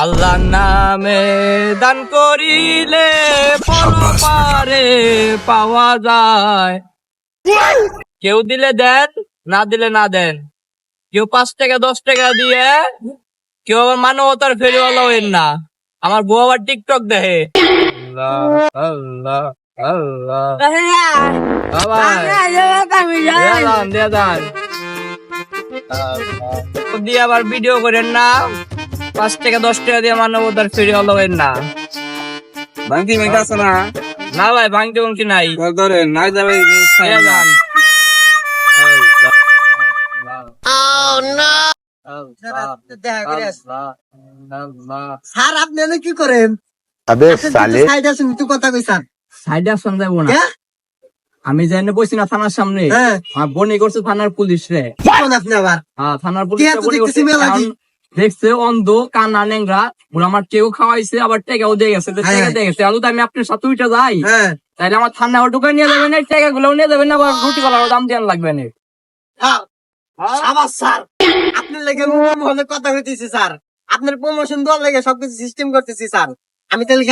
আল্লাহ নামে দান করিলে পরপারে পাওয়া যায়। কেউ দিলে দেন, না দিলে না দেন। কেউ 5 টাকা 10 টাকা দিয়ে, কেউ আবার মানবতার ফেরিওয়ালা হইন না। আমার বউ আবার টিকটক দেখে। আল্লাহ আল্লাহ দিয়ে আবার ভিডিও করেন না। 5 টাকা 10 টাকা দিয়ে মানবতার ফেরিওয়ালা হইন না। ভাঙতি মেঘ আছে না? না ভাই, ভাঙতে ভাঙতি নাই। ধরেন না যাবে স্যার আপনি এনে কি করেন? সাইড আছেন, তুই কথা কইসান। সাইডে আসন যাবো না, আমি যাই না বসি না থানার সামনে। বনি করছে থানার পুলিশ রে। আপনি আবার থানার পুলিশ দেখছে অন্ধ কানা নেংরা বলে আমার কেউ খাওয়াইছে, আবার টেকাও দিয়ে গেছে। টেকা দিয়ে গেছে, আমি আপনার সাথে উঠে যাই, তাইলে আমার থানা ঢুকাই নিয়ে যাবেন, টেকা গুলো নিয়ে যাবেন না, আবার রুটি কলার দাম দিয়ে লাগবে না। স্যার আপনার লেগে কথা হইতেছি স্যার, আপনার প্রমোশন দেওয়ার লেগে সবকিছু সিস্টেম করতেছি স্যার। আমি তাহলে